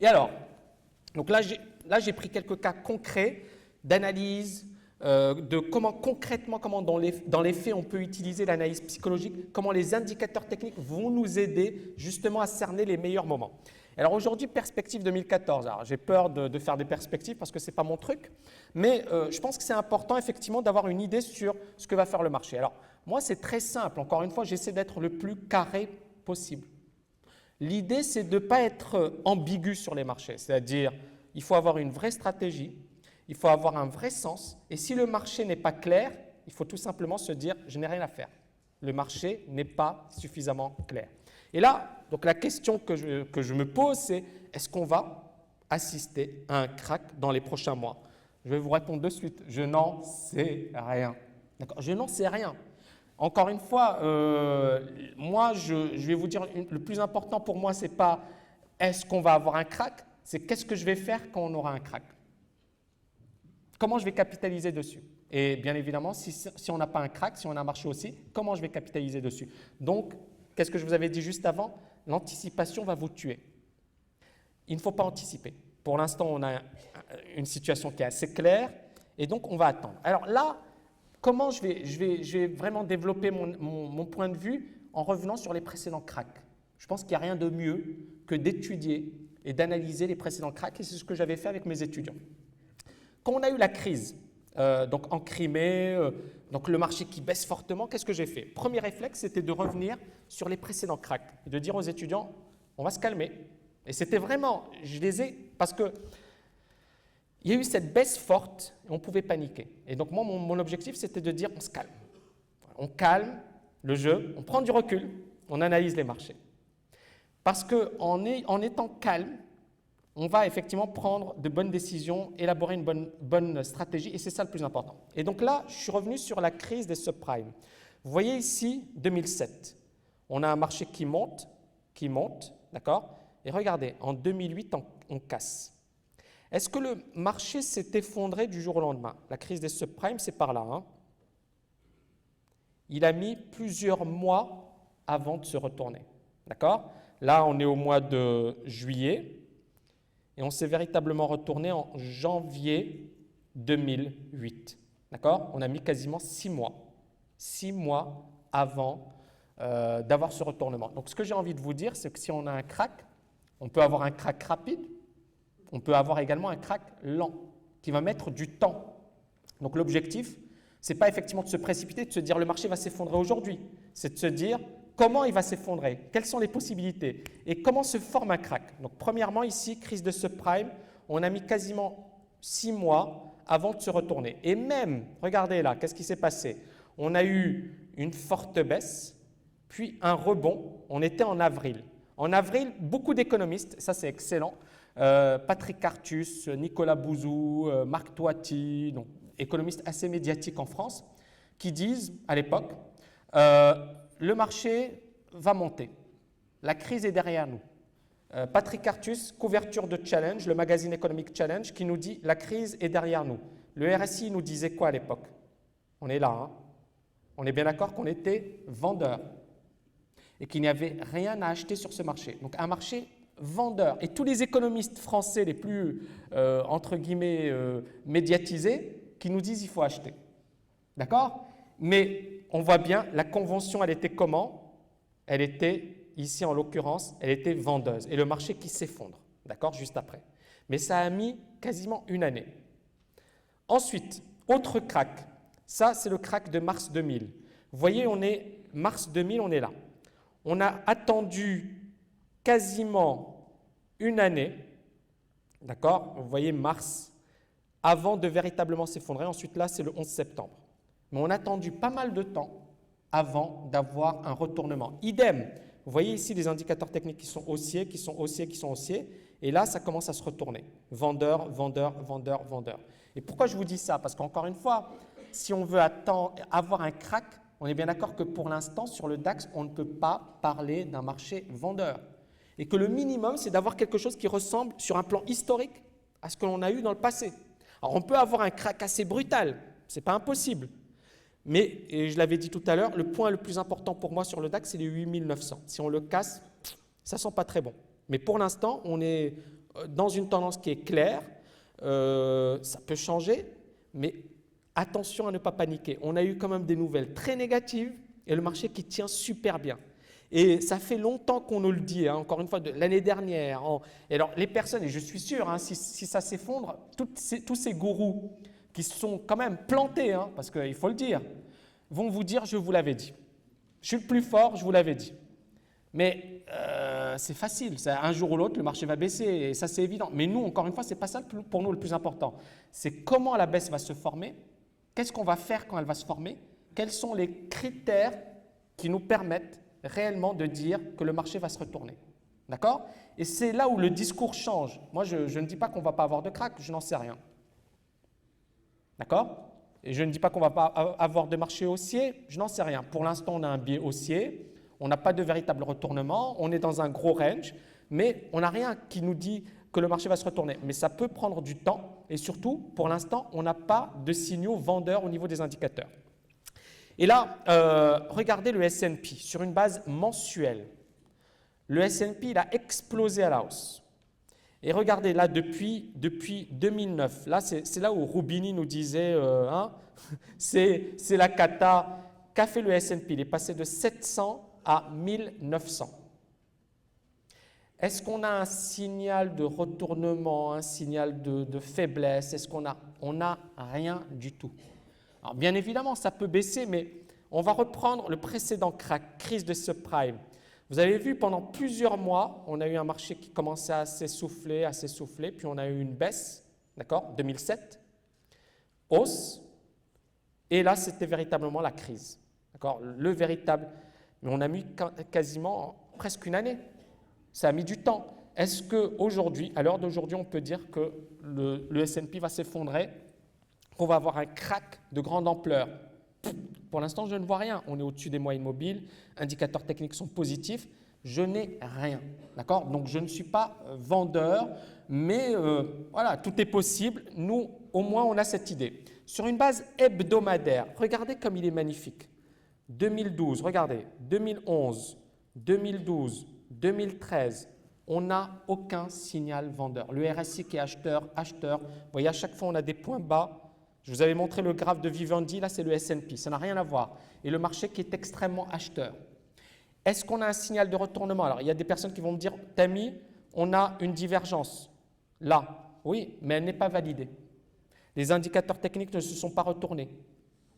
Et alors, donc là, j'ai pris quelques cas concrets d'analyse, de comment concrètement, comment dans les faits, on peut utiliser l'analyse psychologique, comment les indicateurs techniques vont nous aider justement à cerner les meilleurs moments. Alors aujourd'hui, perspective 2014. Alors j'ai peur de faire des perspectives parce que ce n'est pas mon truc, mais je pense que c'est important effectivement d'avoir une idée sur ce que va faire le marché. Alors moi, c'est très simple. Encore une fois, j'essaie d'être le plus carré possible. L'idée, c'est de ne pas être ambigu sur les marchés, c'est-à-dire il faut avoir une vraie stratégie, il faut avoir un vrai sens, et si le marché n'est pas clair, il faut tout simplement se dire « je n'ai rien à faire ». Le marché n'est pas suffisamment clair. Et là, donc la question que je me pose, c'est est-ce qu'on va assister à un crack dans les prochains mois? Je vais vous répondre de suite, je n'en sais rien. D'accord? Je n'en sais rien. Encore une fois, moi, je vais vous dire, le plus important pour moi, ce n'est pas est-ce qu'on va avoir un crack, c'est qu'est-ce que je vais faire quand on aura un crack. Comment je vais capitaliser dessus? Et bien évidemment, si on n'a pas un crack, si on a un marché aussi, comment je vais capitaliser dessus? Donc, qu'est-ce que je vous avais dit juste avant? L'anticipation va vous tuer. Il ne faut pas anticiper. Pour l'instant, on a une situation qui est assez claire et donc on va attendre. Alors là, comment je vais vraiment développer mon point de vue en revenant sur les précédents cracks? Je pense qu'il n'y a rien de mieux que d'étudier et d'analyser les précédents cracks et c'est ce que j'avais fait avec mes étudiants. Quand on a eu la crise, donc en Crimée, donc le marché qui baisse fortement, qu'est-ce que j'ai fait? Premier réflexe, c'était de revenir sur les précédents cracks et de dire aux étudiants, on va se calmer. Et c'était vraiment, je les ai, parce que il y a eu cette baisse forte et on pouvait paniquer. Et donc moi, mon objectif, c'était de dire, on se calme. On calme le jeu, on prend du recul, on analyse les marchés. Parce qu'en étant calme, on va effectivement prendre de bonnes décisions, élaborer une bonne stratégie, et c'est ça le plus important. Et donc là, je suis revenu sur la crise des subprimes. Vous voyez ici, 2007, on a un marché qui monte, d'accord? Et regardez, en 2008, on casse. Est-ce que le marché s'est effondré du jour au lendemain? La crise des subprimes, c'est par là. Hein? Il a mis plusieurs mois avant de se retourner, d'accord? Là, on est au mois de juillet. Et on s'est véritablement retourné en janvier 2008. D'accord? On a mis quasiment 6 mois. 6 mois avant d'avoir ce retournement. Donc, ce que j'ai envie de vous dire, c'est que si on a un crack, on peut avoir un crack rapide, on peut avoir également un crack lent, qui va mettre du temps. Donc, l'objectif, ce n'est pas effectivement de se précipiter, de se dire le marché va s'effondrer aujourd'hui. C'est de se dire comment il va s'effondrer, quelles sont les possibilités et comment se forme un crack. Donc, premièrement, ici, crise de subprime, on a mis quasiment 6 mois avant de se retourner. Et même, regardez là, qu'est-ce qui s'est passé? On a eu une forte baisse, puis un rebond, on était en avril. En avril, beaucoup d'économistes, ça c'est excellent, Patrick Artus, Nicolas Bouzou, Marc Toiti, donc économistes assez médiatiques en France, qui disent à l'époque le marché va monter. La crise est derrière nous. Patrick Artus, couverture de Challenge, le magazine Economic Challenge, qui nous dit la crise est derrière nous. Le RSI nous disait quoi à l'époque? On est là, hein? On est bien d'accord qu'on était vendeur et qu'il n'y avait rien à acheter sur ce marché. Donc un marché vendeur. Et tous les économistes français les plus, entre guillemets, médiatisés, qui nous disent il faut acheter. D'accord? Mais on voit bien, la convention, elle était comment? Elle était, ici en l'occurrence, elle était vendeuse. Et le marché qui s'effondre, d'accord, juste après. Mais ça a mis quasiment une année. Ensuite, autre crack. Ça, c'est le crack de mars 2000. Vous voyez, on est mars 2000, on est là. On a attendu quasiment une année, d'accord? Vous voyez, mars, avant de véritablement s'effondrer. Ensuite, là, c'est le 11 septembre. Mais on a attendu pas mal de temps avant d'avoir un retournement. Idem, vous voyez ici les indicateurs techniques qui sont haussiers, qui sont haussiers, qui sont haussiers. Et là, ça commence à se retourner. Vendeur, vendeur, vendeur, vendeur. Et pourquoi je vous dis ça? Parce qu'encore une fois, si on veut avoir un crack, on est bien d'accord que pour l'instant, sur le DAX, on ne peut pas parler d'un marché vendeur. Et que le minimum, c'est d'avoir quelque chose qui ressemble sur un plan historique à ce que l'on a eu dans le passé. Alors, on peut avoir un crack assez brutal, ce n'est pas impossible. Mais, et je l'avais dit tout à l'heure, le point le plus important pour moi sur le DAX, c'est les 8900. Si on le casse, ça ne sent pas très bon. Mais pour l'instant, on est dans une tendance qui est claire, ça peut changer, mais attention à ne pas paniquer. On a eu quand même des nouvelles très négatives et le marché qui tient super bien. Et ça fait longtemps qu'on nous le dit, hein, encore une fois, de l'année dernière. Et alors, les personnes, et je suis sûr, hein, si ça s'effondre, tous ces gourous qui se sont quand même plantés, hein, parce qu'il faut le dire, vont vous dire « je vous l'avais dit ». Je suis le plus fort, je vous l'avais dit. Mais c'est facile, un jour ou l'autre, le marché va baisser, et ça c'est évident. Mais nous, encore une fois, ce n'est pas ça pour nous le plus important. C'est comment la baisse va se former, qu'est-ce qu'on va faire quand elle va se former, quels sont les critères qui nous permettent réellement de dire que le marché va se retourner. D'accord? Et c'est là où le discours change. Moi, je ne dis pas qu'on ne va pas avoir de crack, je n'en sais rien. D'accord? Et je ne dis pas qu'on ne va pas avoir de marché haussier, je n'en sais rien. Pour l'instant, on a un biais haussier, on n'a pas de véritable retournement, on est dans un gros range, mais on n'a rien qui nous dit que le marché va se retourner. Mais ça peut prendre du temps et surtout, pour l'instant, on n'a pas de signaux vendeurs au niveau des indicateurs. Et là, regardez le S&P sur une base mensuelle. Le S&P, il a explosé à la hausse. Et regardez, là, depuis 2009, là, c'est là où Roubini nous disait, hein, c'est la cata qu'a fait le S&P. Il est passé de 700 à 1900. Est-ce qu'on a un signal de retournement, un signal de faiblesse? Est-ce qu'on a? On n'a rien du tout. Alors, bien évidemment, ça peut baisser, mais on va reprendre le précédent crack, crise de subprime. Vous avez vu, pendant plusieurs mois, on a eu un marché qui commençait à s'essouffler, puis on a eu une baisse, d'accord, 2007, hausse, et là, c'était véritablement la crise, d'accord, le véritable, mais on a mis quasiment presque une année, ça a mis du temps. Est-ce qu'aujourd'hui, à l'heure d'aujourd'hui, on peut dire que le S&P va s'effondrer, qu'on va avoir un crack de grande ampleur? Pour l'instant, je ne vois rien. On est au-dessus des moyennes mobiles, indicateurs techniques sont positifs, je n'ai rien. D'accord? Donc, je ne suis pas vendeur, mais voilà, tout est possible. Nous, au moins, on a cette idée. Sur une base hebdomadaire, regardez comme il est magnifique. 2012, regardez, 2011, 2012, 2013, on n'a aucun signal vendeur. Le RSI qui est acheteur. Vous voyez, à chaque fois, on a des points bas. Je vous avais montré le graphe de Vivendi, là c'est le S&P, ça n'a rien à voir. Et le marché qui est extrêmement acheteur. Est-ce qu'on a un signal de retournement? Alors il y a des personnes qui vont me dire, Tami, on a une divergence. Là, oui, mais elle n'est pas validée. Les indicateurs techniques ne se sont pas retournés.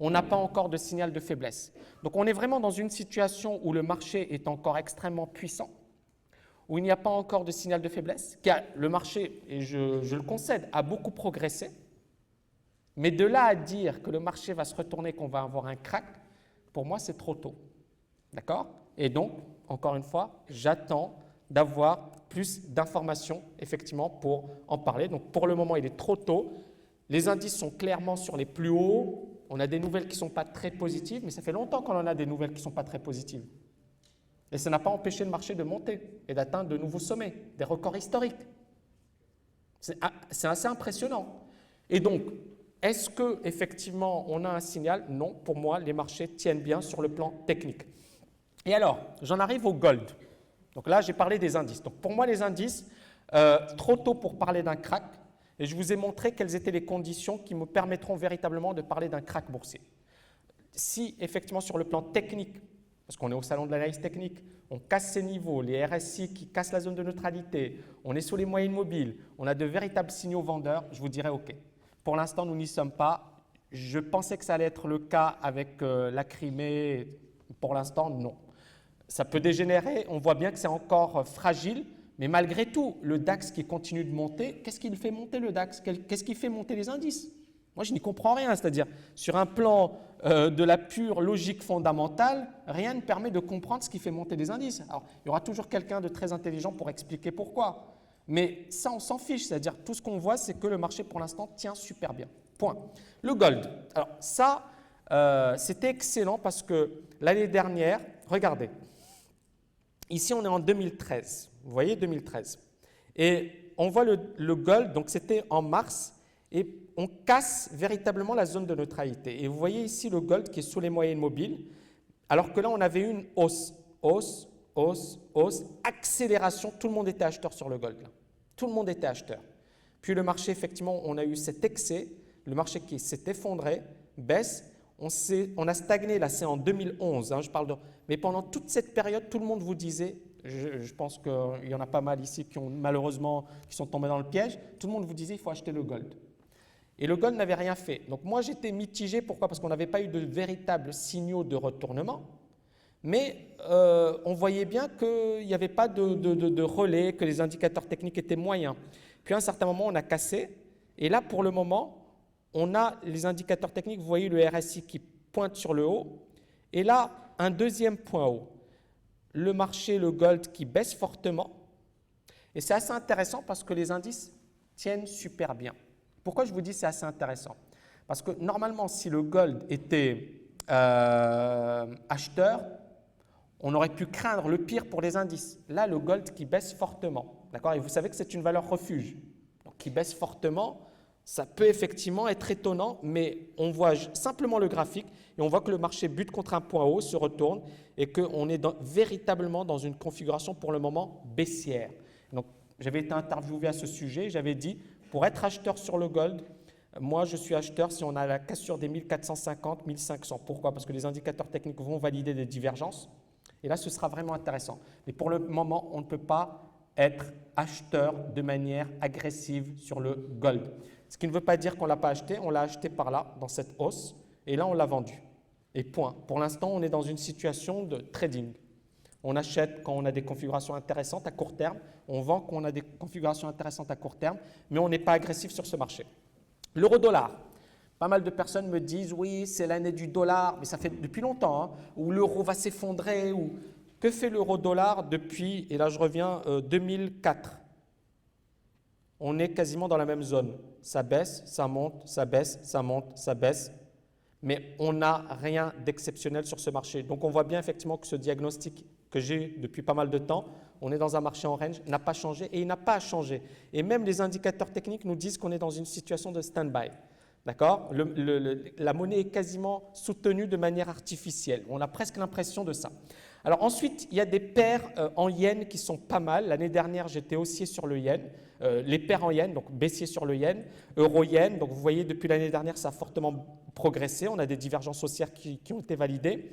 On n'a pas encore de signal de faiblesse. Donc on est vraiment dans une situation où le marché est encore extrêmement puissant, où il n'y a pas encore de signal de faiblesse, car le marché, et je le concède, a beaucoup progressé. Mais de là à dire que le marché va se retourner, qu'on va avoir un crack, pour moi, c'est trop tôt. D'accord? Et donc, encore une fois, j'attends d'avoir plus d'informations, effectivement, pour en parler. Donc, pour le moment, il est trop tôt. Les indices sont clairement sur les plus hauts. On a des nouvelles qui ne sont pas très positives, mais ça fait longtemps qu'on en a des nouvelles qui ne sont pas très positives. Et ça n'a pas empêché le marché de monter et d'atteindre de nouveaux sommets, des records historiques. C'est assez impressionnant. Et donc, est-ce qu'effectivement on a un signal? Non, pour moi, les marchés tiennent bien sur le plan technique. Et alors, j'en arrive au gold. Donc là, j'ai parlé des indices. Donc pour moi, les indices, trop tôt pour parler d'un crack, et je vous ai montré quelles étaient les conditions qui me permettront véritablement de parler d'un crack boursier. Si effectivement sur le plan technique, parce qu'on est au salon de l'analyse technique, on casse ces niveaux, les RSI qui cassent la zone de neutralité, on est sur les moyennes mobiles, on a de véritables signaux vendeurs, je vous dirais OK. Pour l'instant, nous n'y sommes pas. Je pensais que ça allait être le cas avec la Crimée. Pour l'instant, non. Ça peut dégénérer. On voit bien que c'est encore fragile. Mais malgré tout, le DAX qui continue de monter, qu'est-ce qui fait monter le DAX? Qu'est-ce qui fait monter les indices? Moi, je n'y comprends rien. C'est-à-dire, sur un plan de la pure logique fondamentale, rien ne permet de comprendre ce qui fait monter les indices. Alors, il y aura toujours quelqu'un de très intelligent pour expliquer pourquoi. Mais ça, on s'en fiche, c'est-à-dire tout ce qu'on voit, c'est que le marché, pour l'instant, tient super bien. Point. Le gold. Alors ça, c'était excellent parce que l'année dernière, regardez, ici, on est en 2013. Vous voyez, 2013. Et on voit le gold, donc c'était en mars, et on casse véritablement la zone de neutralité. Et vous voyez ici le gold qui est sous les moyennes mobiles, alors que là, on avait une hausse, accélération, tout le monde était acheteur sur le gold. Là. Tout le monde était acheteur. Puis le marché, effectivement, on a eu cet excès, le marché qui s'est effondré, baisse, on a stagné, là c'est en 2011, hein, je parle de… Mais pendant toute cette période, tout le monde vous disait, je pense qu'il y en a pas mal ici qui ont malheureusement, qui sont tombés dans le piège, tout le monde vous disait il faut acheter le gold. Et le gold n'avait rien fait. Donc moi j'étais mitigé, pourquoi? Parce qu'on n'avait pas eu de véritables signaux de retournement, mais on voyait bien qu'il n'y avait pas de relais, que les indicateurs techniques étaient moyens. Puis à un certain moment, on a cassé, et là pour le moment, on a les indicateurs techniques, vous voyez le RSI qui pointe sur le haut, et là, un deuxième point haut, le marché, le gold qui baisse fortement, et c'est assez intéressant parce que les indices tiennent super bien. Pourquoi je vous dis c'est assez intéressant? Parce que normalement, si le gold était acheteur, on aurait pu craindre le pire pour les indices. Là, le gold qui baisse fortement, d'accord? Et vous savez que c'est une valeur refuge, donc qui baisse fortement. Ça peut effectivement être étonnant, mais on voit simplement le graphique et on voit que le marché bute contre un point haut, se retourne et qu'on est véritablement dans une configuration pour le moment baissière. Donc, j'avais été interviewé à ce sujet, j'avais dit, pour être acheteur sur le gold, moi je suis acheteur si on a la cassure des 1450, 1500. Pourquoi? Parce que les indicateurs techniques vont valider des divergences et là ce sera vraiment intéressant. Mais pour le moment, on ne peut pas être acheteur de manière agressive sur le gold. Ce qui ne veut pas dire qu'on ne l'a pas acheté, on l'a acheté par là, dans cette hausse, et là on l'a vendu. Et point. Pour l'instant, on est dans une situation de trading. On achète quand on a des configurations intéressantes à court terme, on vend quand on a des configurations intéressantes à court terme, mais on n'est pas agressif sur ce marché. L'euro-dollar. Pas mal de personnes me disent, oui, c'est l'année du dollar, mais ça fait depuis longtemps, hein, où l'euro va s'effondrer. Ou… Que fait l'euro-dollar depuis, et là je reviens, 2004? On est quasiment dans la même zone. Ça baisse, ça monte, ça baisse, ça monte, ça baisse. Mais on n'a rien d'exceptionnel sur ce marché. Donc on voit bien effectivement que ce diagnostic que j'ai depuis pas mal de temps, on est dans un marché en range, n'a pas changé et il n'a pas à changer. Et même les indicateurs techniques nous disent qu'on est dans une situation de stand-by. D'accord? La monnaie est quasiment soutenue de manière artificielle. On a presque l'impression de ça. Alors ensuite, il y a des paires en yens qui sont pas mal. L'année dernière, j'étais haussier sur le yen. Les paires en yens, donc baissier sur le yen, euro-yen. Donc vous voyez, depuis l'année dernière, ça a fortement progressé. On a des divergences haussières qui ont été validées.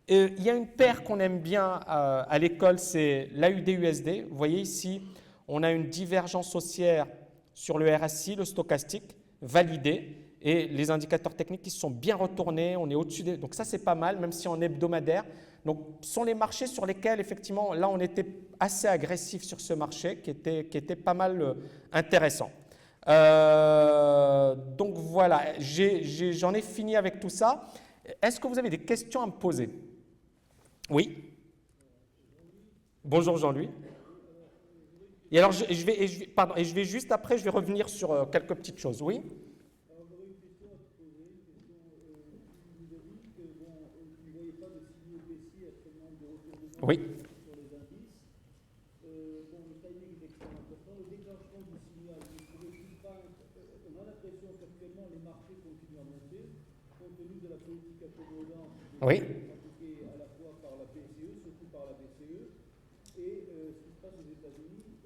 Il y a une paire qu'on aime bien à l'école, c'est l'AUD-USD. Vous voyez ici, on a une divergence haussière sur le RSI, le stochastique, validée. Et les indicateurs techniques qui se sont bien retournés, on est au-dessus des… Donc ça, c'est pas mal, même si on est hebdomadaire. Donc, ce sont les marchés sur lesquels, effectivement, là, on était assez agressif sur ce marché, qui était pas mal intéressant. Donc, voilà, j'en ai fini avec tout ça. Est-ce que vous avez des questions à me poser? Oui. Bonjour Jean-Louis. Et alors, je vais juste après, je vais revenir sur quelques petites choses. Oui. Oui. Oui. À la fois par la BCE, surtout par la BCE, et ce qui se passe aux États-Unis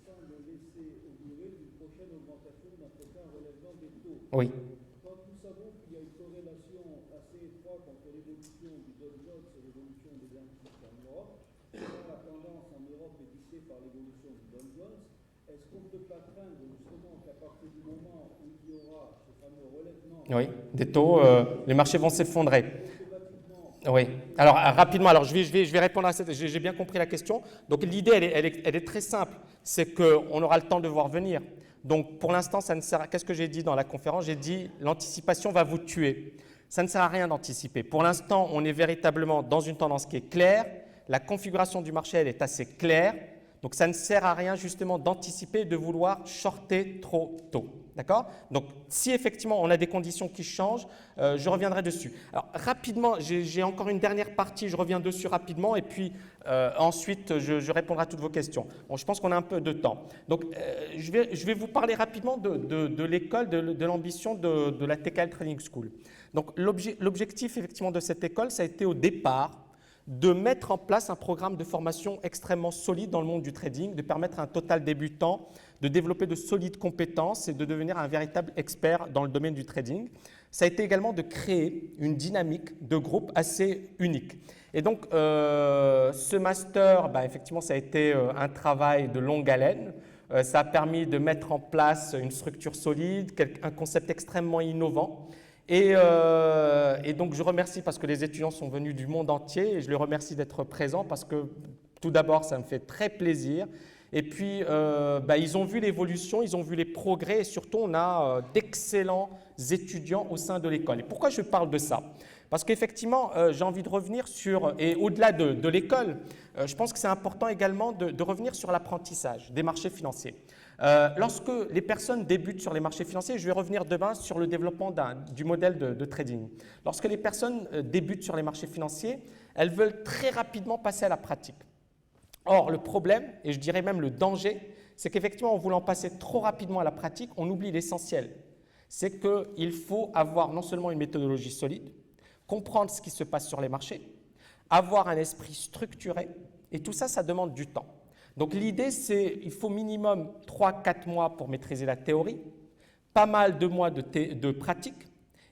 semble laisser augurer d'une prochaine augmentation d'un prochain relèvement des taux. Oui. Quand nous savons qu'il y a une corrélation assez étroite entre l'évolution du Dow Jones et l'évolution des indices en Europe, quand la tendance en Europe est dictée par l'évolution du Dow Jones, est-ce qu'on ne peut pas craindre justement qu'à partir du moment où il y aura ce fameux relèvement des taux, les marchés vont s'effondrer? Oui. Alors, rapidement, alors, je vais répondre à cette… J'ai bien compris la question. Donc, l'idée, elle est très simple. C'est qu'on aura le temps de voir venir. Donc, pour l'instant, ça ne sert à… Qu'est-ce que j'ai dit dans la conférence? J'ai dit l'anticipation va vous tuer. Ça ne sert à rien d'anticiper. Pour l'instant, on est véritablement dans une tendance qui est claire. La configuration du marché, elle est assez claire. Donc, ça ne sert à rien justement d'anticiper, de vouloir shorter trop tôt. D'accord? Donc, si effectivement on a des conditions qui changent, je reviendrai dessus. Alors, rapidement, j'ai encore une dernière partie, je reviens dessus rapidement et puis ensuite je répondrai à toutes vos questions. Bon, je pense qu'on a un peu de temps. Donc, je vais vous parler rapidement de l'école, de l'ambition de la TKL Trading School. Donc, l'objectif effectivement de cette école, ça a été au départ de mettre en place un programme de formation extrêmement solide dans le monde du trading, de permettre à un total débutant de développer de solides compétences et de devenir un véritable expert dans le domaine du trading. Ça a été également de créer une dynamique de groupe assez unique. Et donc, ce master, effectivement, ça a été un travail de longue haleine. Ça a permis de mettre en place une structure solide, un concept extrêmement innovant. Et donc, je remercie parce que les étudiants sont venus du monde entier et je les remercie d'être présents parce que, tout d'abord, ça me fait très plaisir. Et puis, ils ont vu l'évolution, ils ont vu les progrès et surtout, on a d'excellents étudiants au sein de l'école. Et pourquoi je parle de ça? Parce qu'effectivement, j'ai envie de revenir sur, et au-delà de l'école, je pense que c'est important également de revenir sur l'apprentissage des marchés financiers. Lorsque les personnes débutent sur les marchés financiers, je vais revenir demain sur le développement du modèle de trading. Lorsque les personnes débutent sur les marchés financiers, elles veulent très rapidement passer à la pratique. Or, le problème, et je dirais même le danger, c'est qu'effectivement, en voulant passer trop rapidement à la pratique, on oublie l'essentiel. C'est qu'il faut avoir non seulement une méthodologie solide, comprendre ce qui se passe sur les marchés, avoir un esprit structuré, et tout ça, ça demande du temps. Donc l'idée, c'est qu'il faut minimum 3-4 mois pour maîtriser la théorie, pas mal de mois de pratique,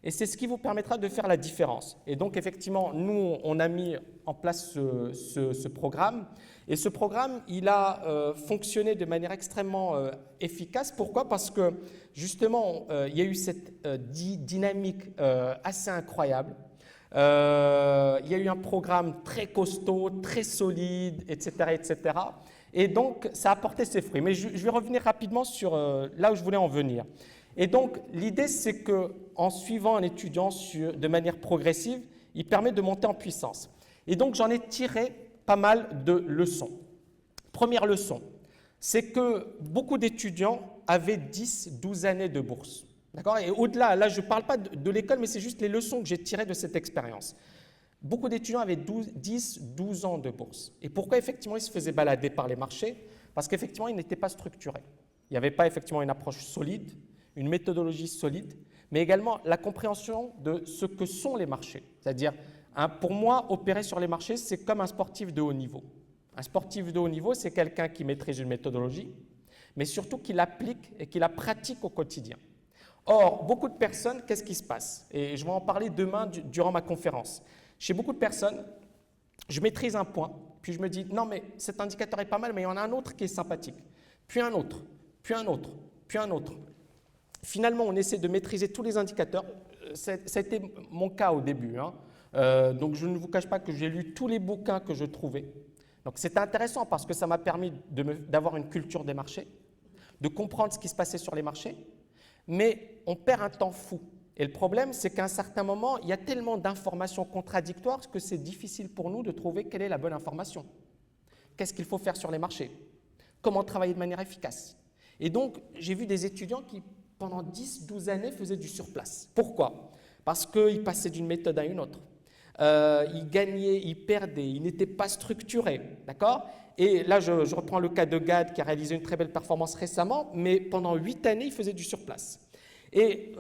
et c'est ce qui vous permettra de faire la différence. Et donc effectivement, nous, on a mis en place ce programme, et ce programme, il a fonctionné de manière extrêmement efficace. Pourquoi? Parce que justement, il y a eu cette dynamique assez incroyable. Il y a eu un programme très costaud, très solide, etc., etc. Et donc, ça a apporté ses fruits. Mais je vais revenir rapidement sur là où je voulais en venir. Et donc, l'idée, c'est qu'en suivant un étudiant de manière progressive, il permet de monter en puissance. Et donc, j'en ai tiré pas mal de leçons. Première leçon, c'est que beaucoup d'étudiants avaient 10-12 années de bourse. D'accord? Et au-delà, là, je ne parle pas de l'école, mais c'est juste les leçons que j'ai tirées de cette expérience. Beaucoup d'étudiants avaient 10-12 ans de bourse. Et pourquoi, effectivement, ils se faisaient balader par les marchés? Parce qu'effectivement, ils n'étaient pas structurés. Il n'y avait pas, effectivement, une approche solide, une méthodologie solide, mais également la compréhension de ce que sont les marchés. C'est-à-dire, pour moi, opérer sur les marchés, c'est comme un sportif de haut niveau. Un sportif de haut niveau, c'est quelqu'un qui maîtrise une méthodologie, mais surtout qui l'applique et qui la pratique au quotidien. Or, beaucoup de personnes, qu'est-ce qui se passe? Et je vais en parler demain durant ma conférence. Chez beaucoup de personnes, je maîtrise un point, puis je me dis, non mais cet indicateur est pas mal, mais il y en a un autre qui est sympathique. Puis un autre, puis un autre, puis un autre. Finalement, on essaie de maîtriser tous les indicateurs. Ça a été mon cas au début. Donc, je ne vous cache pas que j'ai lu tous les bouquins que je trouvais. Donc, c'était intéressant parce que ça m'a permis d'avoir une culture des marchés, de comprendre ce qui se passait sur les marchés, mais on perd un temps fou. Et le problème, c'est qu'à un certain moment, il y a tellement d'informations contradictoires que c'est difficile pour nous de trouver quelle est la bonne information. Qu'est-ce qu'il faut faire sur les marchés? Comment travailler de manière efficace? Et donc, j'ai vu des étudiants qui, pendant 10-12 années, faisaient du surplace. Pourquoi? Parce qu'ils passaient d'une méthode à une autre. Ils gagnaient, ils perdaient, ils n'étaient pas structurés. D'accord? Et là, je reprends le cas de Gad qui a réalisé une très belle performance récemment, mais pendant 8 années, il faisait du surplace. Et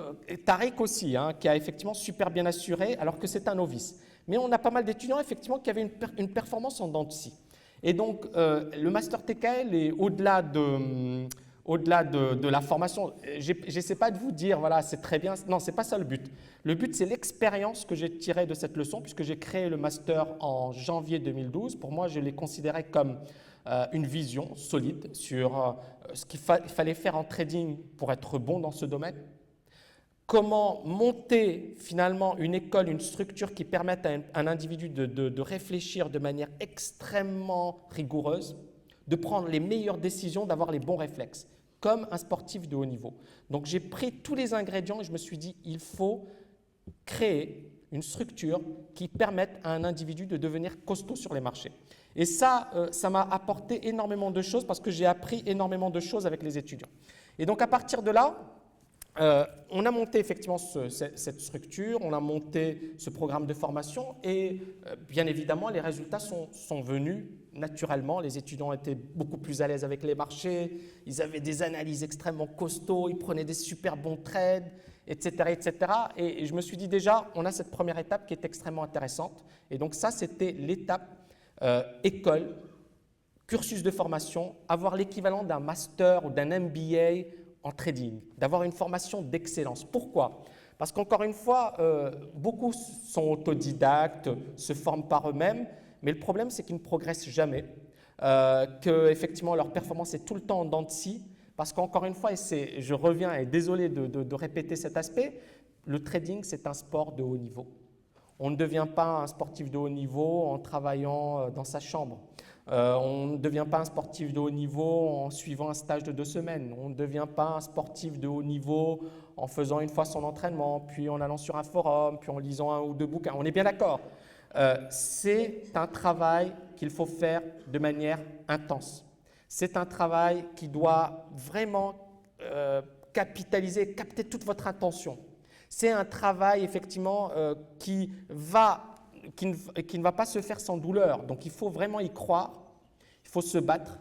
Tariq aussi, qui a effectivement super bien assuré, alors que c'est un novice. Mais on a pas mal d'étudiants, effectivement, qui avaient une performance en dents de scie. Et donc, le Master TKL est au-delà de la formation. J'essaie pas de vous dire, voilà, c'est très bien. Non, c'est pas ça le but. Le but, c'est l'expérience que j'ai tirée de cette leçon, puisque j'ai créé le Master en janvier 2012. Pour moi, je l'ai considéré comme une vision solide sur ce qu'il fallait faire en trading pour être bon dans ce domaine. Comment monter finalement une école, une structure qui permette à un individu de réfléchir de manière extrêmement rigoureuse, de prendre les meilleures décisions, d'avoir les bons réflexes, comme un sportif de haut niveau. Donc j'ai pris tous les ingrédients et je me suis dit, il faut créer une structure qui permette à un individu de devenir costaud sur les marchés. Et ça, ça m'a apporté énormément de choses parce que j'ai appris énormément de choses avec les étudiants. Et donc à partir de là, on a monté effectivement cette structure, on a monté ce programme de formation et bien évidemment les résultats sont venus naturellement. Les étudiants étaient beaucoup plus à l'aise avec les marchés, ils avaient des analyses extrêmement costauds, ils prenaient des super bons trades, etc., etc. Et je me suis dit déjà, on a cette première étape qui est extrêmement intéressante. Et donc ça, c'était l'étape école, cursus de formation, avoir l'équivalent d'un master ou d'un MBA en trading, d'avoir une formation d'excellence. Pourquoi? Parce qu'encore une fois, beaucoup sont autodidactes, se forment par eux-mêmes, mais le problème, c'est qu'ils ne progressent jamais, qu'effectivement, leur performance est tout le temps en dents de scie, parce qu'encore une fois, et je reviens, et désolé de répéter cet aspect, le trading, c'est un sport de haut niveau. On ne devient pas un sportif de haut niveau en travaillant dans sa chambre. On ne devient pas un sportif de haut niveau en suivant un stage de 2 semaines. On ne devient pas un sportif de haut niveau en faisant une fois son entraînement, puis en allant sur un forum, puis en lisant 1 ou 2 bouquins. On est bien d'accord. C'est un travail qu'il faut faire de manière intense. C'est un travail qui doit vraiment capitaliser, capter toute votre attention. C'est un travail effectivement qui ne va pas se faire sans douleur. Donc il faut vraiment y croire, il faut se battre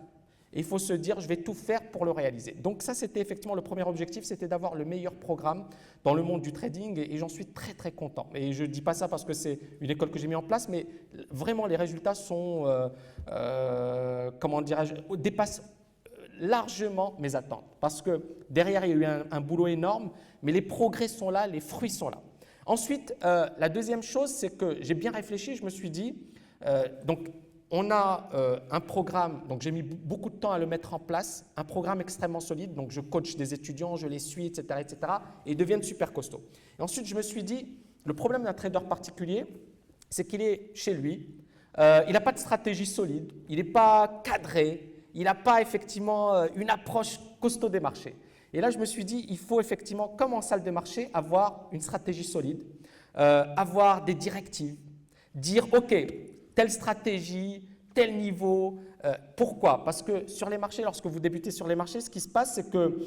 et il faut se dire je vais tout faire pour le réaliser. Donc ça c'était effectivement le premier objectif, c'était d'avoir le meilleur programme dans le monde du trading et j'en suis très très content. Et je ne dis pas ça parce que c'est une école que j'ai mis en place, mais vraiment les résultats sont, comment dirais-je, dépassent largement mes attentes parce que derrière il y a eu un boulot énorme, mais les progrès sont là, les fruits sont là. Ensuite, la deuxième chose, c'est que j'ai bien réfléchi, je me suis dit, donc on a un programme, donc j'ai mis beaucoup de temps à le mettre en place, un programme extrêmement solide, donc je coach des étudiants, je les suis, etc., et ils deviennent super costauds. Et ensuite, je me suis dit, le problème d'un trader particulier, c'est qu'il est chez lui, il n'a pas de stratégie solide, il n'est pas cadré, il n'a pas effectivement une approche costaud des marchés. Et là, je me suis dit, il faut effectivement, comme en salle de marché, avoir une stratégie solide, avoir des directives, dire, OK, telle stratégie, tel niveau. Pourquoi? Parce que sur les marchés, lorsque vous débutez sur les marchés, ce qui se passe, c'est que,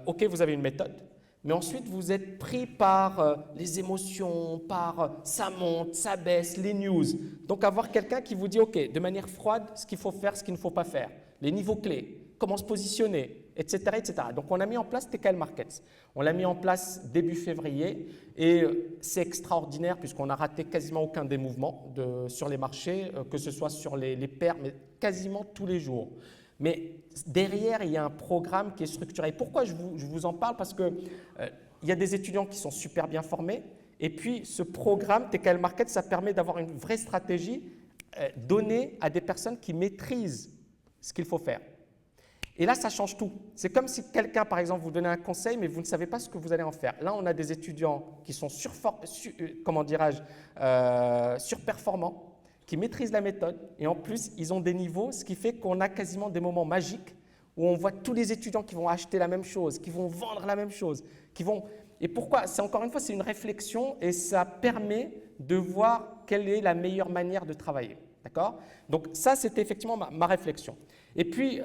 OK, vous avez une méthode, mais ensuite, vous êtes pris par les émotions, par ça monte, ça baisse, les news. Donc, avoir quelqu'un qui vous dit, OK, de manière froide, ce qu'il faut faire, ce qu'il ne faut pas faire, les niveaux clés, comment se positionner, etc., etc. Donc, on a mis en place TKL Markets. On l'a mis en place début février et c'est extraordinaire puisqu'on a raté quasiment aucun des mouvements sur les marchés, que ce soit sur les paires, mais quasiment tous les jours. Mais derrière, il y a un programme qui est structuré. Pourquoi je vous en parle? Parce qu'il y a des étudiants qui sont super bien formés et puis ce programme TKL Markets, ça permet d'avoir une vraie stratégie donnée à des personnes qui maîtrisent ce qu'il faut faire. Et là, ça change tout. C'est comme si quelqu'un, par exemple, vous donnait un conseil, mais vous ne savez pas ce que vous allez en faire. Là, on a des étudiants qui sont surperformants, qui maîtrisent la méthode, et en plus, ils ont des niveaux, ce qui fait qu'on a quasiment des moments magiques où on voit tous les étudiants qui vont acheter la même chose, qui vont vendre la même chose, qui vont… Et pourquoi? C'est encore une fois, c'est une réflexion et ça permet de voir quelle est la meilleure manière de travailler. D'accord? Donc ça, c'était effectivement ma réflexion. Et puis,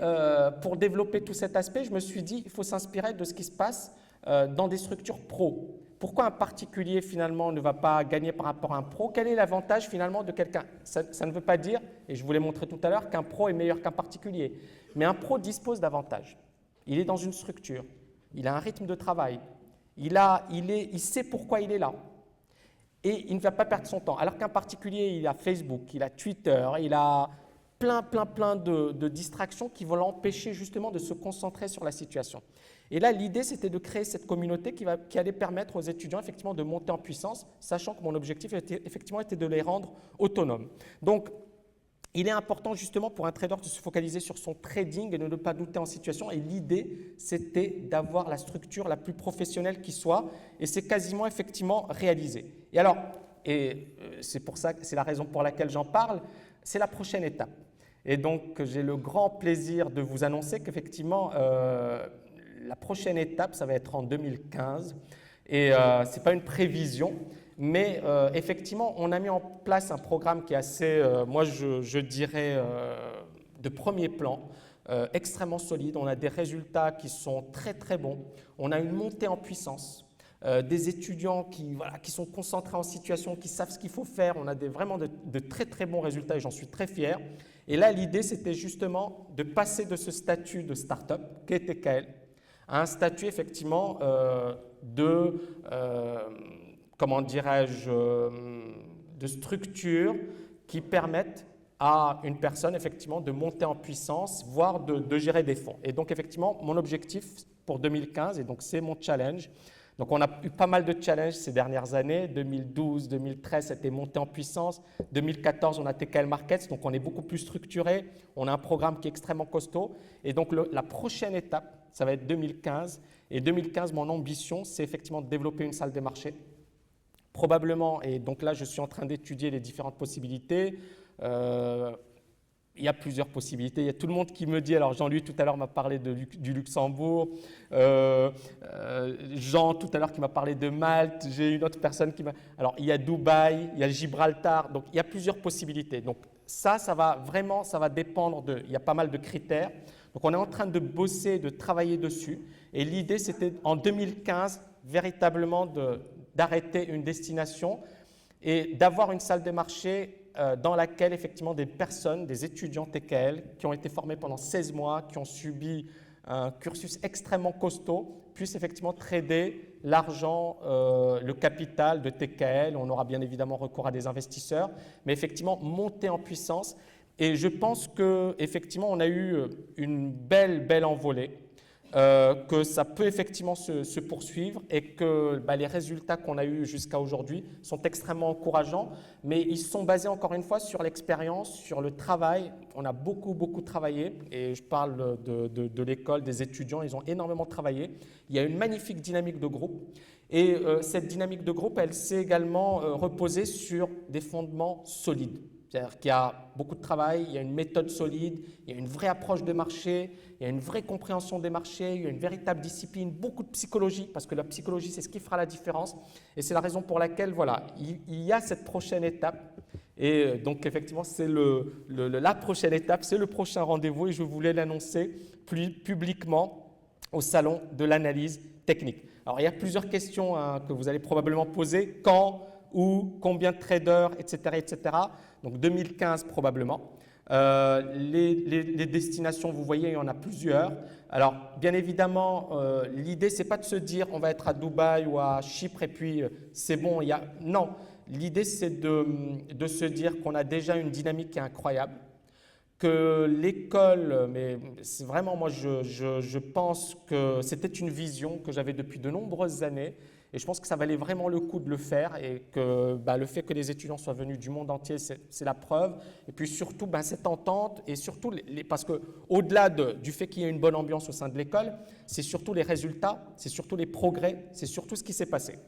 pour développer tout cet aspect, je me suis dit il faut s'inspirer de ce qui se passe dans des structures pro. Pourquoi un particulier, finalement, ne va pas gagner par rapport à un pro? Quel est l'avantage, finalement, de quelqu'un? Ça ne veut pas dire, et je vous l'ai montré tout à l'heure, qu'un pro est meilleur qu'un particulier. Mais un pro dispose d'avantages. Il est dans une structure, il a un rythme de travail, il sait pourquoi il est là. Et il ne va pas perdre son temps. Alors qu'un particulier, il a Facebook, il a Twitter, il a plein de distractions qui vont l'empêcher justement de se concentrer sur la situation. Et là, l'idée, c'était de créer cette communauté qui allait permettre aux étudiants effectivement de monter en puissance, sachant que mon objectif était de les rendre autonomes. Donc, il est important justement pour un trader de se focaliser sur son trading et de ne pas douter en situation. Et l'idée, c'était d'avoir la structure la plus professionnelle qui soit. Et c'est quasiment effectivement réalisé. Et alors, c'est pour ça, c'est la raison pour laquelle j'en parle, c'est la prochaine étape. Et donc, j'ai le grand plaisir de vous annoncer qu'effectivement, la prochaine étape, ça va être en 2015. Et ce n'est pas une prévision. Mais effectivement, on a mis en place un programme qui est assez, moi je dirais, de premier plan, extrêmement solide. On a des résultats qui sont très très bons. On a une montée en puissance, des étudiants qui sont concentrés en situation, qui savent ce qu'il faut faire. On a vraiment de très très bons résultats et j'en suis très fier. Et là, l'idée, c'était justement de passer de ce statut de start-up, qui est TKL, à un statut effectivement comment dirais-je, de structures qui permettent à une personne, effectivement, de monter en puissance, voire de gérer des fonds. Et donc, effectivement, mon objectif pour 2015, et donc c'est mon challenge. Donc, on a eu pas mal de challenges ces dernières années. 2012, 2013, c'était monter en puissance. 2014, on a TKL Markets, donc on est beaucoup plus structuré. On a un programme qui est extrêmement costaud. Et donc, la prochaine étape, ça va être 2015. Et 2015, mon ambition, c'est effectivement de développer une salle des marchés. Probablement, et donc là, je suis en train d'étudier les différentes possibilités. Il y a plusieurs possibilités. Il y a tout le monde qui me dit, alors Jean-Louis tout à l'heure m'a parlé du Luxembourg, Jean tout à l'heure qui m'a parlé de Malte, j'ai une autre personne qui m'a... Alors il y a Dubaï, il y a Gibraltar, donc il y a plusieurs possibilités. Donc ça va vraiment, ça va dépendre de... Il y a pas mal de critères. Donc on est en train de bosser, de travailler dessus. Et l'idée c'était en 2015 véritablement d'arrêter une destination et d'avoir une salle des marchés dans laquelle effectivement des personnes, des étudiants TKL qui ont été formés pendant 16 mois, qui ont subi un cursus extrêmement costaud, puissent effectivement trader l'argent, le capital de TKL. On aura bien évidemment recours à des investisseurs, mais effectivement monter en puissance. Et je pense qu'effectivement on a eu une belle envolée. Que ça peut effectivement se poursuivre et que les résultats qu'on a eus jusqu'à aujourd'hui sont extrêmement encourageants, mais ils sont basés encore une fois sur l'expérience, sur le travail. On a beaucoup travaillé et je parle de l'école, des étudiants, ils ont énormément travaillé. Il y a une magnifique dynamique de groupe et cette dynamique de groupe, elle s'est également reposée sur des fondements solides. C'est-à-dire qu'il y a beaucoup de travail, il y a une méthode solide, il y a une vraie approche de marché, il y a une vraie compréhension des marchés, il y a une véritable discipline, beaucoup de psychologie, parce que la psychologie, c'est ce qui fera la différence. Et c'est la raison pour laquelle, voilà, il y a cette prochaine étape. Et donc, effectivement, c'est la prochaine étape, c'est le prochain rendez-vous et je voulais l'annoncer publiquement au salon de l'analyse technique. Alors, il y a plusieurs questions que vous allez probablement poser. Quand, où, combien de traders, etc., etc. Donc 2015 probablement. Les destinations, vous voyez, il y en a plusieurs. Alors, bien évidemment, l'idée, ce n'est pas de se dire on va être à Dubaï ou à Chypre et puis c'est bon. Non, l'idée, c'est de se dire qu'on a déjà une dynamique qui est incroyable, que l'école, mais c'est vraiment, moi, je pense que c'était une vision que j'avais depuis de nombreuses années. Et je pense que ça valait vraiment le coup de le faire et que le fait que les étudiants soient venus du monde entier, c'est la preuve. Et puis surtout, cette entente et surtout, parce qu'au-delà du fait qu'il y ait une bonne ambiance au sein de l'école, c'est surtout les résultats, c'est surtout les progrès, c'est surtout ce qui s'est passé.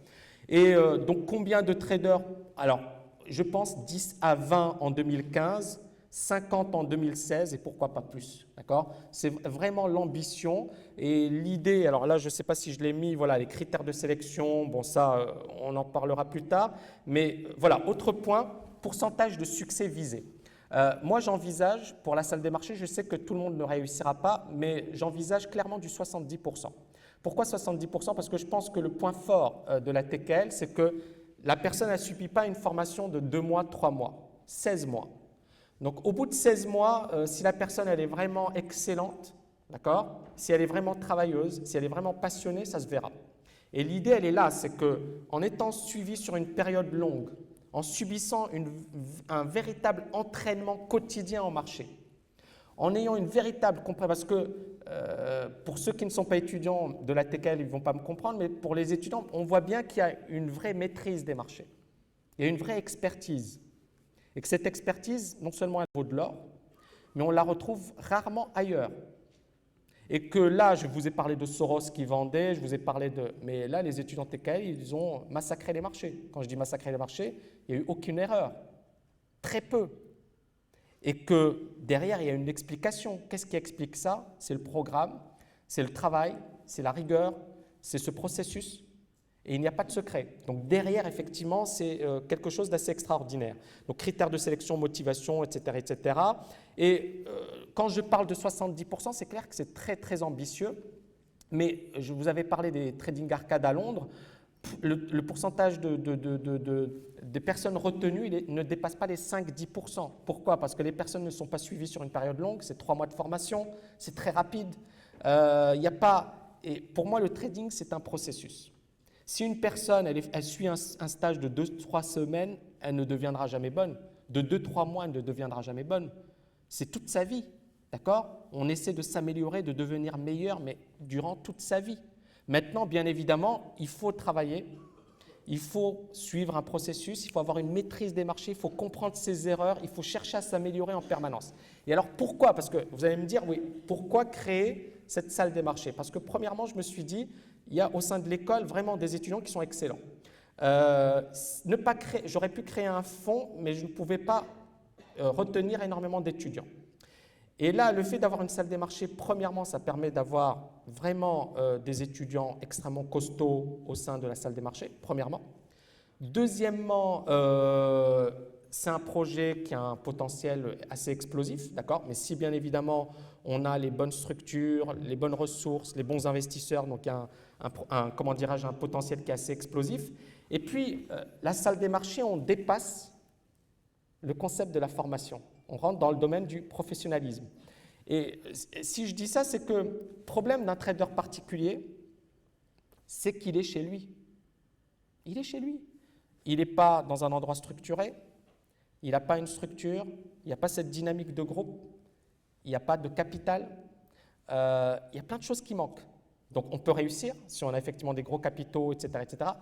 Et donc, combien de traders? Alors, je pense 10 à 20 en 2015, 50 en 2016 et pourquoi pas plus, d'accord? C'est vraiment l'ambition et l'idée, alors là je ne sais pas si je l'ai mis, voilà, les critères de sélection, bon ça on en parlera plus tard, mais voilà, autre point, pourcentage de succès visé. Moi j'envisage, pour la salle des marchés, je sais que tout le monde ne réussira pas, mais j'envisage clairement du 70%. Pourquoi 70%? Parce que je pense que le point fort de la TKL, c'est que la personne ne subit pas une formation de 2 mois, 3 mois, 16 mois. Donc, au bout de 16 mois, si la personne elle est vraiment excellente, d'accord, si elle est vraiment travailleuse, si elle est vraiment passionnée, ça se verra. Et l'idée, elle est là, c'est qu'en étant suivi sur une période longue, en subissant un véritable entraînement quotidien en marché, en ayant une véritable compréhension, parce que pour ceux qui ne sont pas étudiants de la TKL, ils ne vont pas me comprendre, mais pour les étudiants, on voit bien qu'il y a une vraie maîtrise des marchés. Il y a une vraie expertise. Et que cette expertise, non seulement elle vaut de l'or, mais on la retrouve rarement ailleurs. Et que là, je vous ai parlé de Soros qui vendait, je vous ai parlé de... Mais là, les étudiants TKL, ils ont massacré les marchés. Quand je dis massacrer les marchés, il n'y a eu aucune erreur. Très peu. Et que derrière, il y a une explication. Qu'est-ce qui explique ça? C'est le programme, c'est le travail, c'est la rigueur, c'est ce processus. Et il n'y a pas de secret. Donc derrière, effectivement, c'est quelque chose d'assez extraordinaire. Donc critères de sélection, motivation, etc. etc. Et quand je parle de 70%, c'est clair que c'est très ambitieux. Mais je vous avais parlé des trading arcades à Londres. Le pourcentage des personnes retenues ne dépasse pas les 5-10%. Pourquoi? Parce que les personnes ne sont pas suivies sur une période longue. C'est 3 mois de formation. C'est très rapide. Il n'y a pas... Et pour moi, le trading, c'est un processus. Si une personne, elle suit un stage de 2-3 semaines, elle ne deviendra jamais bonne. de 2-3 mois, elle ne deviendra jamais bonne. C'est toute sa vie, d'accord? On essaie de s'améliorer, de devenir meilleur, mais durant toute sa vie. Maintenant, bien évidemment, il faut travailler, il faut suivre un processus, il faut avoir une maîtrise des marchés, il faut comprendre ses erreurs, il faut chercher à s'améliorer en permanence. Et alors pourquoi? Parce que vous allez me dire, oui, pourquoi créer cette salle des marchés? Parce que premièrement, je me suis dit, il y a au sein de l'école vraiment des étudiants qui sont excellents. J'aurais pu créer un fonds, mais je ne pouvais pas retenir énormément d'étudiants. Et là, le fait d'avoir une salle des marchés, premièrement, ça permet d'avoir vraiment des étudiants extrêmement costauds au sein de la salle des marchés, premièrement. Deuxièmement, c'est un projet qui a un potentiel assez explosif, d'accord? Mais si bien évidemment, on a les bonnes structures, les bonnes ressources, les bons investisseurs, donc il y a comment dirais-je, un potentiel qui est assez explosif. Et puis, la salle des marchés, on dépasse le concept de la formation. On rentre dans le domaine du professionnalisme. Et si je dis ça, c'est que le problème d'un trader particulier, c'est qu'il est chez lui. Il est chez lui. Il n'est pas dans un endroit structuré, il n'a pas une structure, il n'y a pas cette dynamique de groupe, il n'y a pas de capital, il y a plein de choses qui manquent. Donc on peut réussir si on a effectivement des gros capitaux, etc.,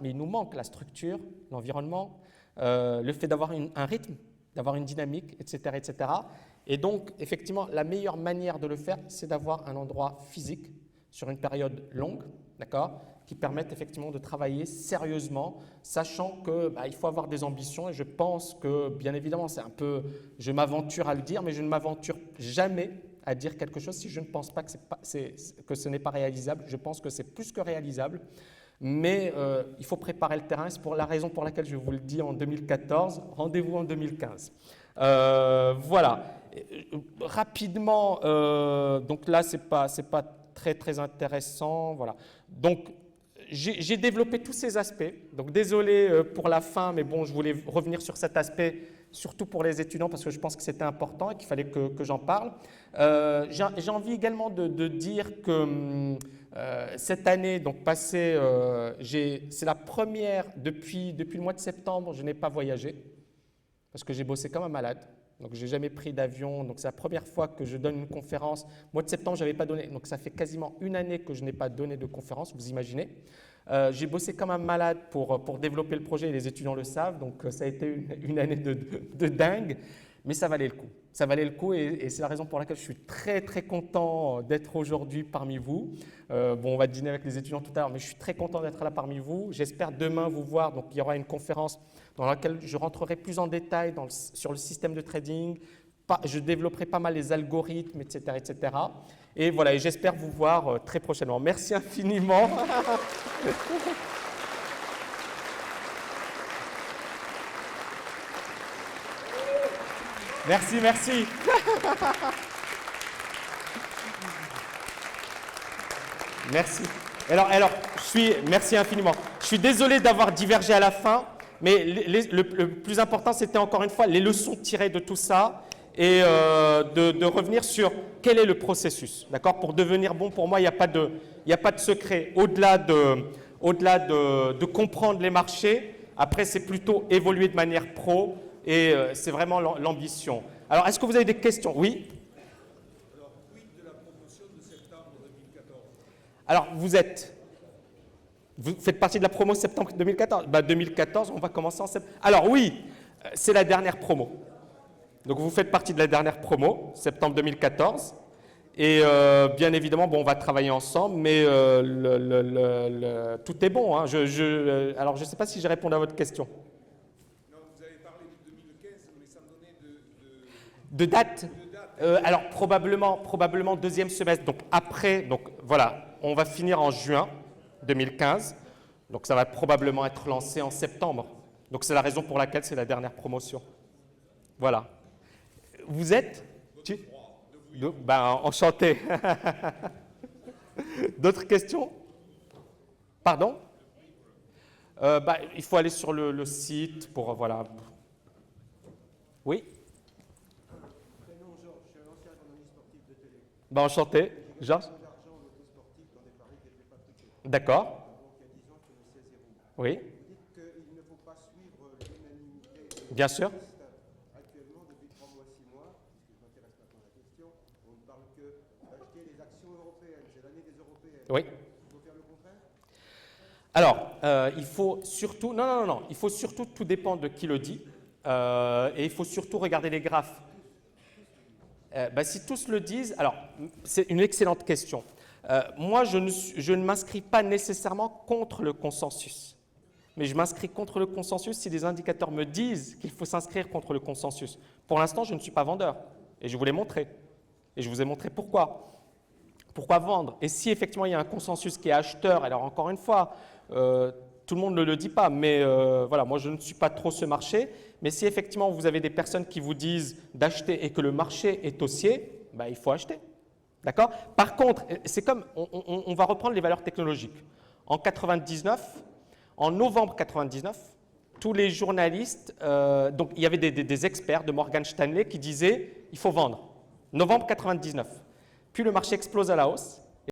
mais il nous manque la structure, l'environnement, le fait d'avoir un rythme, d'avoir une dynamique, etc. Et donc, effectivement, la meilleure manière de le faire, c'est d'avoir un endroit physique sur une période longue, d'accord, qui permette effectivement de travailler sérieusement, sachant qu'il faut avoir des ambitions. Et je pense que, bien évidemment, c'est un peu, je m'aventure à le dire, mais je ne m'aventure jamais à dire quelque chose si je ne pense pas que ce n'est pas réalisable. Je pense que c'est plus que réalisable. Mais il faut préparer le terrain, c'est pour la raison pour laquelle je vous le dis en 2014, rendez-vous en 2015. Voilà. Rapidement, donc là, c'est pas très intéressant. Voilà. Donc, j'ai développé tous ces aspects. Donc, désolé pour la fin, mais bon, je voulais revenir sur cet aspect, surtout pour les étudiants, parce que je pense que c'était important et qu'il fallait que j'en parle. J'ai envie également de dire que cette année, donc passée, c'est la première depuis le mois de septembre, je n'ai pas voyagé parce que j'ai bossé comme un malade. Donc, je n'ai jamais pris d'avion. Donc, c'est la première fois que je donne une conférence. Mois de septembre, je n'avais pas donné. Donc, ça fait quasiment une année que je n'ai pas donné de conférence, vous imaginez. J'ai bossé comme un malade pour développer le projet, et les étudiants le savent. Donc, ça a été une année de dingue. Mais ça valait le coup. Ça valait le coup et c'est la raison pour laquelle je suis très content d'être aujourd'hui parmi vous. Bon, on va dîner avec les étudiants tout à l'heure, mais je suis très content d'être là parmi vous. J'espère demain vous voir. Donc, il y aura une conférence dans laquelle je rentrerai plus en détail sur le système de trading. Je développerai pas mal les algorithmes, etc. Et voilà, et j'espère vous voir très prochainement. Merci infiniment. Merci. Merci. Alors, merci infiniment. Je suis désolé d'avoir divergé à la fin, mais le plus important, c'était encore une fois les leçons tirées de tout ça et de revenir sur quel est le processus. D'accord? Pour devenir bon, pour moi, il n'y a pas de secret. Au-delà de comprendre les marchés, après, c'est plutôt évoluer de manière pro. Et c'est vraiment l'ambition. Alors, est-ce que vous avez des questions? Oui? Alors, quid de la promotion de septembre 2014? Alors, vous faites partie de la promo septembre 2014? 2014, on va commencer en septembre. Alors oui, c'est la dernière promo. Donc, vous faites partie de la dernière promo, septembre 2014. Et bien évidemment, bon, on va travailler ensemble, mais tout est bon. Hein. Alors, je ne sais pas si j'ai répondu à votre question. De date, alors probablement deuxième semestre, donc après, donc voilà, on va finir en juin 2015, donc ça va probablement être lancé en septembre. Donc c'est la raison pour laquelle c'est la dernière promotion. Voilà. Vous êtes enchanté. D'autres questions? Pardon? Il faut aller sur le site pour, voilà. Oui? Enchanté, Georges. D'accord. Oui. Bien sûr. Oui. Alors, il faut surtout, non, il faut surtout, tout dépend de qui le dit, et il faut surtout regarder les graphes. Si tous le disent, alors, c'est une excellente question. Moi, je ne m'inscris pas nécessairement contre le consensus, mais je m'inscris contre le consensus si des indicateurs me disent qu'il faut s'inscrire contre le consensus. Pour l'instant, je ne suis pas vendeur, et je vous l'ai montré, et je vous ai montré pourquoi. Pourquoi vendre? Et si effectivement il y a un consensus qui est acheteur, alors encore une fois, tout le monde ne le dit pas, mais voilà, moi je ne suis pas trop ce marché, mais si effectivement vous avez des personnes qui vous disent d'acheter et que le marché est haussier, il faut acheter. D'accord? Par contre, c'est comme, on va reprendre les valeurs technologiques. En novembre 99, tous les journalistes, donc il y avait des experts de Morgan Stanley qui disaient il faut vendre. Novembre 99. Puis le marché explose à la hausse.